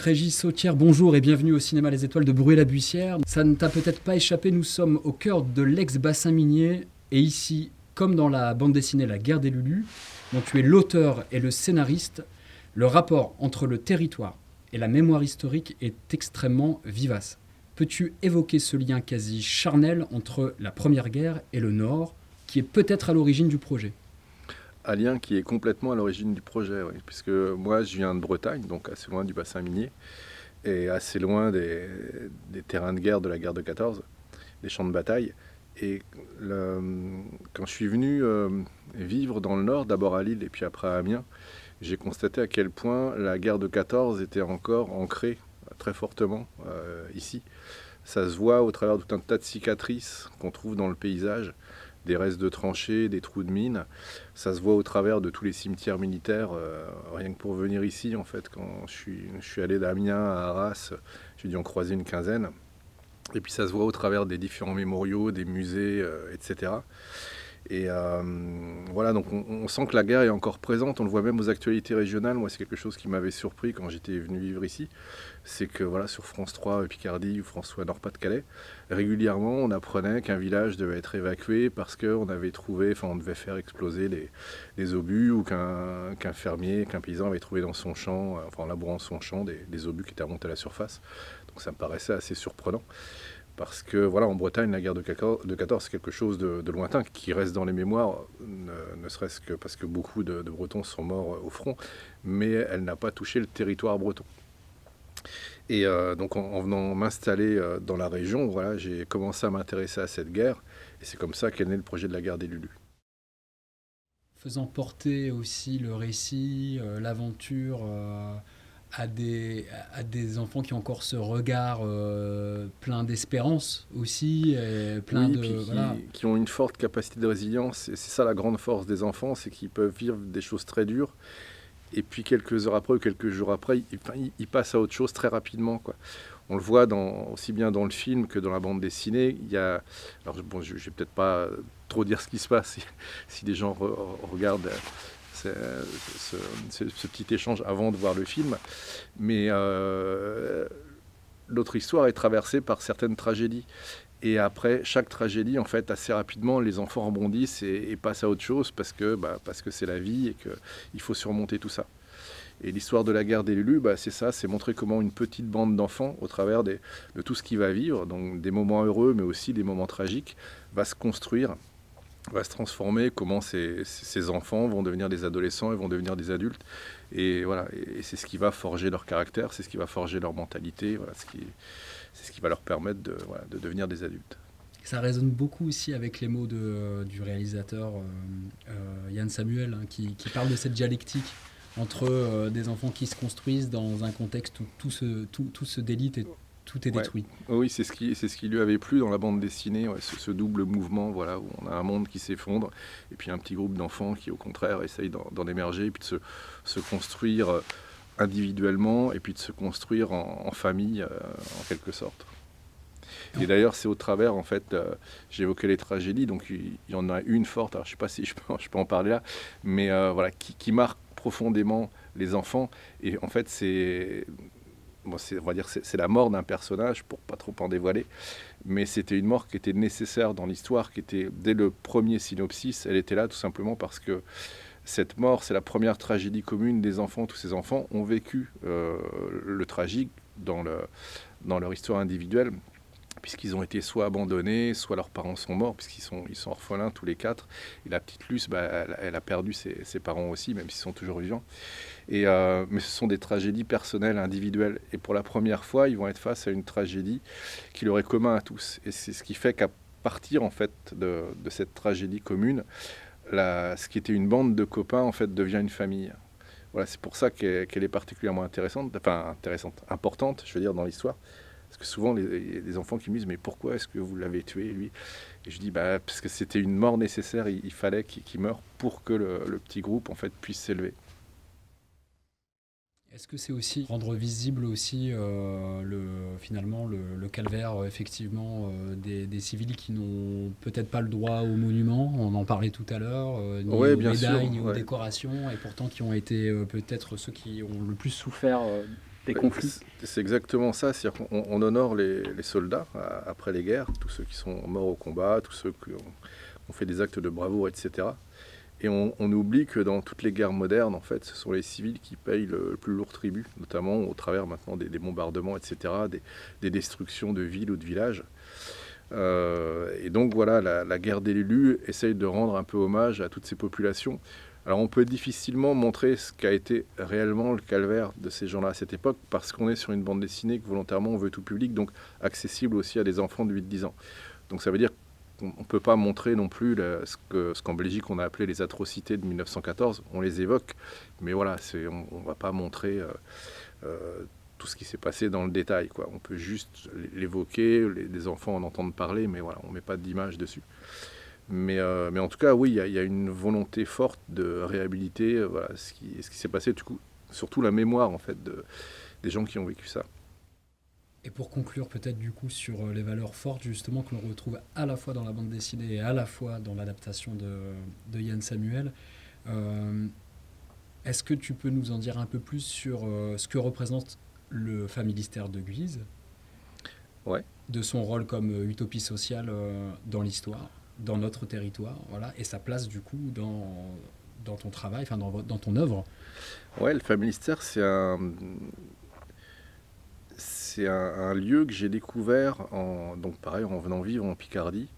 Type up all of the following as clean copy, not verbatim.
Régis Sautière, bonjour et bienvenue au cinéma Les Étoiles de Bruay-la-Buissière. Ça ne t'a peut-être pas échappé, nous sommes au cœur de l'ex-bassin minier et ici, comme dans la bande dessinée La Guerre des Lulus, dont tu es l'auteur et le scénariste, le rapport entre le territoire et la mémoire historique est extrêmement vivace. Peux-tu évoquer ce lien quasi charnel entre la Première Guerre et le Nord, qui est peut-être à l'origine du projet ? Un lien qui est complètement à l'origine du projet, oui, puisque moi je viens de Bretagne, donc assez loin du bassin minier, et assez loin des terrains de guerre de la guerre de 14, des champs de bataille. Et quand je suis venu vivre dans le Nord, d'abord à Lille et puis après à Amiens, j'ai constaté à quel point la guerre de 14 était encore ancrée très fortement ici. Ça se voit au travers de tout un tas de cicatrices qu'on trouve dans le paysage, des restes de tranchées, des trous de mines. Ça se voit au travers de tous les cimetières militaires. Rien que pour venir ici, en fait, quand je suis allé d'Amiens à Arras, j'ai dû en croiser une quinzaine. Et puis ça se voit au travers des différents mémoriaux, des musées, etc. Et voilà, donc on sent que la guerre est encore présente, on le voit même aux actualités régionales. Moi, c'est quelque chose qui m'avait surpris quand j'étais venu vivre ici. C'est que voilà, sur France 3 Picardie ou France 3 Nord-Pas-de-Calais, régulièrement, on apprenait qu'un village devait être évacué parce qu'on avait trouvé, enfin, on devait faire exploser les obus, ou qu'un fermier, qu'un paysan avait trouvé dans son champ, enfin en labourant son champ, des obus qui étaient remontés à la surface. Donc ça me paraissait assez surprenant. Parce que voilà, en Bretagne, la guerre de 14, c'est quelque chose de lointain qui reste dans les mémoires, ne serait-ce que parce que beaucoup de Bretons sont morts au front, mais elle n'a pas touché le territoire breton. Et donc en venant m'installer dans la région, voilà, j'ai commencé à m'intéresser à cette guerre, et c'est comme ça qu'est né le projet de la guerre des Lulus. Faisant porter aussi le récit, l'aventure à des enfants qui ont encore ce regard plein d'espérance aussi, et plein Oui, de... puis Voilà. qui ont une forte capacité de résilience, et c'est ça la grande force des enfants, c'est qu'ils peuvent vivre des choses très dures, et puis quelques heures après ou quelques jours après, ils passent à autre chose très rapidement, quoi. On le voit aussi bien dans le film que dans la bande dessinée. Il y a, alors bon, je vais peut-être pas trop dire ce qui se passe si des gens regardent ce, ce petit échange avant de voir le film, mais l'autre histoire est traversée par certaines tragédies. Et après chaque tragédie, en fait, assez rapidement, les enfants rebondissent et passent à autre chose parce que c'est la vie et qu'il faut surmonter tout ça. Et l'histoire de la guerre des Lulus, c'est ça, c'est montrer comment une petite bande d'enfants, au travers de tout ce qu'il va vivre, donc des moments heureux, mais aussi des moments tragiques, va se construire, va se transformer, comment ces enfants vont devenir des adolescents et vont devenir des adultes. Et voilà, et c'est ce qui va forger leur caractère, c'est ce qui va forger leur mentalité, voilà, c'est ce qui va leur permettre de devenir des adultes. Ça résonne beaucoup aussi avec les mots du réalisateur Yann Samuel, hein, qui parle de cette dialectique entre des enfants qui se construisent dans un contexte où tout se délite et tout est détruit. Oui, c'est ce qui lui avait plu dans la bande dessinée, ce double mouvement, voilà, où on a un monde qui s'effondre, et puis un petit groupe d'enfants qui, au contraire, essayent d'en émerger, et puis de se construire individuellement, et puis de se construire en famille, en quelque sorte. Et d'ailleurs, c'est au travers, en fait, j'évoquais les tragédies, donc il y en a une forte, alors je ne sais pas si je peux en parler là, mais voilà, qui marque profondément les enfants, et en fait, on va dire c'est la mort d'un personnage, pour pas trop en dévoiler, mais c'était une mort qui était nécessaire dans l'histoire, qui était, dès le premier synopsis, elle était là tout simplement parce que cette mort, c'est la première tragédie commune des enfants. Tous ces enfants ont vécu le tragique dans leur histoire individuelle, puisqu'ils ont été soit abandonnés, soit leurs parents sont morts, puisqu'ils sont orphelins tous les quatre. Et la petite Luce, elle a perdu ses parents aussi, même s'ils sont toujours vivants. Mais ce sont des tragédies personnelles, individuelles. Et pour la première fois, ils vont être face à une tragédie qui leur est commune à tous. Et c'est ce qui fait qu'à partir, en fait, de cette tragédie commune, ce qui était une bande de copains, en fait, devient une famille. Voilà, c'est pour ça qu'elle est particulièrement intéressante, importante, je veux dire, dans l'histoire. Parce que souvent, les enfants qui me disent « Mais pourquoi est-ce que vous l'avez tué, lui ?» Et je dis parce que c'était une mort nécessaire, il fallait qu'il meure pour que le petit groupe, en fait, puisse s'élever. Est-ce que c'est aussi rendre visible aussi finalement le calvaire effectivement des civils qui n'ont peut-être pas le droit aux monuments, on en parlait tout à l'heure, ni Oui, aux bien sûr. médailles, ni aux décorations, et pourtant qui ont été peut-être ceux qui ont le plus souffert des conflits. C'est exactement ça, c'est-à-dire qu'on honore les soldats après les guerres, tous ceux qui sont morts au combat, tous ceux qui ont fait des actes de bravoure, etc. Et on oublie que dans toutes les guerres modernes, en fait, ce sont les civils qui payent le plus lourd tribut, notamment au travers maintenant des bombardements, etc., des destructions de villes ou de villages. Et donc voilà, la guerre des Lulus essaye de rendre un peu hommage à toutes ces populations. Alors on peut difficilement montrer ce qu'a été réellement le calvaire de ces gens-là à cette époque, parce qu'on est sur une bande dessinée que volontairement on veut tout public, donc accessible aussi à des enfants de 8-10 ans. Donc ça veut dire qu'on ne peut pas montrer non plus ce qu'en Belgique on a appelé les atrocités de 1914, on les évoque, mais voilà, on ne va pas montrer tout ce qui s'est passé dans le détail, quoi. On peut juste l'évoquer, les enfants en entendent parler, mais voilà, on ne met pas d'image dessus. Mais en tout cas, oui, il y a une volonté forte de réhabiliter voilà, ce qui s'est passé, du coup, surtout la mémoire en fait, des gens qui ont vécu ça. Et pour conclure peut-être du coup sur les valeurs fortes justement que l'on retrouve à la fois dans la bande dessinée et à la fois dans l'adaptation de Yann Samuel, est-ce que tu peux nous en dire un peu plus sur ce que représente le familistère de Guise, Ouais. de son rôle comme utopie sociale dans l'histoire, dans notre territoire, voilà, et sa place du coup dans ton travail, enfin dans ton œuvre. Ouais, le familistère, c'est un lieu que j'ai découvert donc pareil, en venant vivre en Picardie.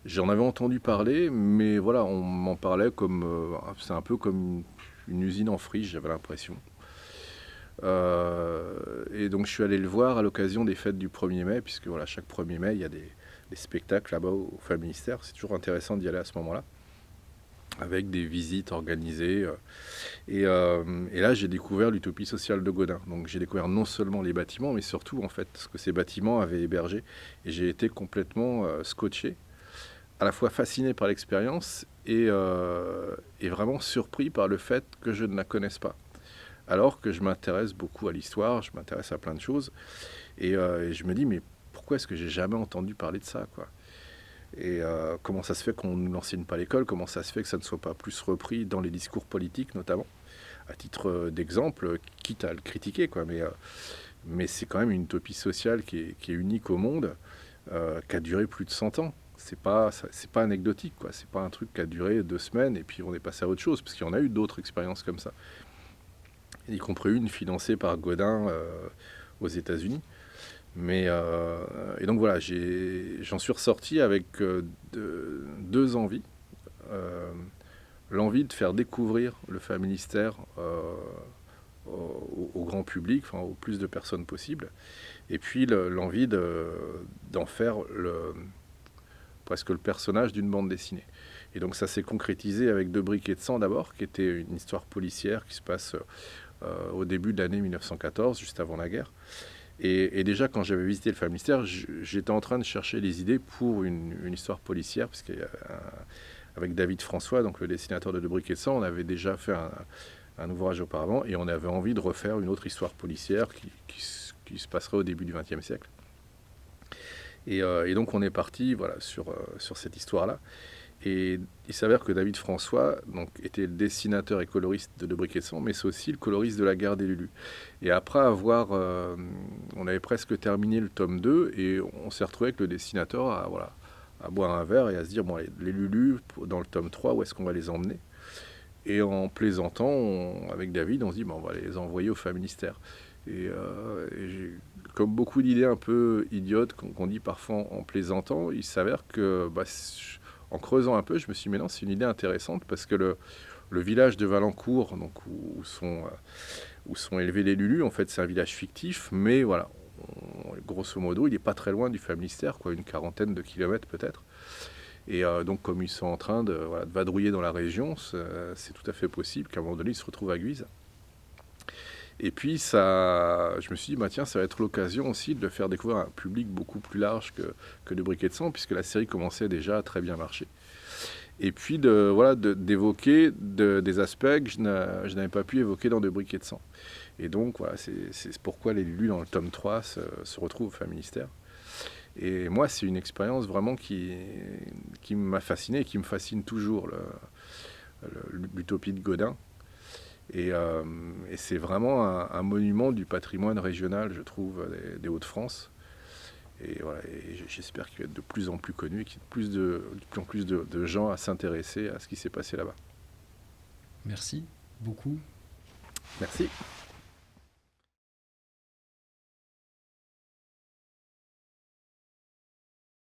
J'en avais entendu parler, mais voilà, on m'en parlait comme c'est un peu comme une usine en friche, j'avais l'impression. Et donc je suis allé le voir à l'occasion des fêtes du 1er mai, puisque voilà, chaque 1er mai, il y a des spectacles là-bas au familistère. C'est toujours intéressant d'y aller à ce moment-là, avec des visites organisées. Et là, j'ai découvert l'utopie sociale de Gaudin. Donc j'ai découvert non seulement les bâtiments, mais surtout en fait ce que ces bâtiments avaient hébergé. Et j'ai été complètement scotché, à la fois fasciné par l'expérience et vraiment surpris par le fait que je ne la connaisse pas. Alors que je m'intéresse beaucoup à l'histoire, je m'intéresse à plein de choses. Et je me dis, mais pourquoi est-ce que j'ai jamais entendu parler de ça, quoi ? Et comment ça se fait qu'on ne nous l'enseigne pas à l'école ? Comment ça se fait que ça ne soit pas plus repris dans les discours politiques, notamment ? À titre d'exemple, quitte à le critiquer, quoi. Mais c'est quand même une utopie sociale qui est unique au monde, qui a duré plus de 100 ans. C'est pas anecdotique, quoi. C'est pas un truc qui a duré 2 semaines et puis on est passé à autre chose, parce qu'il y en a eu d'autres expériences comme ça. Y compris une financée par Gaudin aux États-Unis. Et donc voilà, j'en suis ressorti avec deux envies. L'envie de faire découvrir le familistère au grand public, enfin, au plus de personnes possible. Et puis l'envie d'en faire presque le personnage d'une bande dessinée. Et donc ça s'est concrétisé avec Deux briquets de sang d'abord, qui était une histoire policière qui se passe au début de l'année 1914, juste avant la guerre. Et déjà, quand j'avais visité le familistère, j'étais en train de chercher les idées pour une histoire policière, parce qu'avec David François, donc le dessinateur de Deux briquets de sang, on avait déjà fait un ouvrage auparavant, et on avait envie de refaire une autre histoire policière qui se passerait au début du XXe siècle. Et donc on est parti voilà, sur cette histoire-là. Et il s'avère que David François donc, était le dessinateur et coloriste de Deux briquets de sang, mais c'est aussi le coloriste de La guerre des Lulus. Et après avoir... on avait presque terminé le tome 2 et on s'est retrouvé avec le dessinateur à boire un verre et à se dire, bon, les Lulus, dans le tome 3, où est-ce qu'on va les emmener ? Et en plaisantant, avec David, on se dit, bon, on va les envoyer au familistère. Et j'ai, comme beaucoup d'idées un peu idiotes qu'on dit parfois en plaisantant, il s'avère que... en creusant un peu, je me suis dit, mais non, c'est une idée intéressante parce que le village de Valencourt, donc où sont élevés les Lulus, en fait, c'est un village fictif, mais voilà, grosso modo, il n'est pas très loin du familistère, quoi, une quarantaine de kilomètres peut-être. Et donc, comme ils sont en train de vadrouiller dans la région, c'est tout à fait possible qu'à un moment donné, ils se retrouvent à Guise. Et puis, je me suis dit, tiens, ça va être l'occasion aussi de le faire découvrir à un public beaucoup plus large que Deux briquets de sang, puisque la série commençait déjà à très bien marcher. Et puis, d'évoquer des aspects que je n'avais pas pu évoquer dans Deux briquets de sang. Et donc, voilà, c'est pourquoi les Lulus, dans le tome 3, se retrouvent au familistère. Et moi, c'est une expérience vraiment qui m'a fasciné et qui me fascine toujours, l'utopie de Gaudin. Et c'est vraiment un monument du patrimoine régional, je trouve, des Hauts-de-France. Et, voilà, et j'espère qu'il va être de plus en plus connu et qu'il y ait de plus en plus de gens à s'intéresser à ce qui s'est passé là-bas. Merci beaucoup. Merci.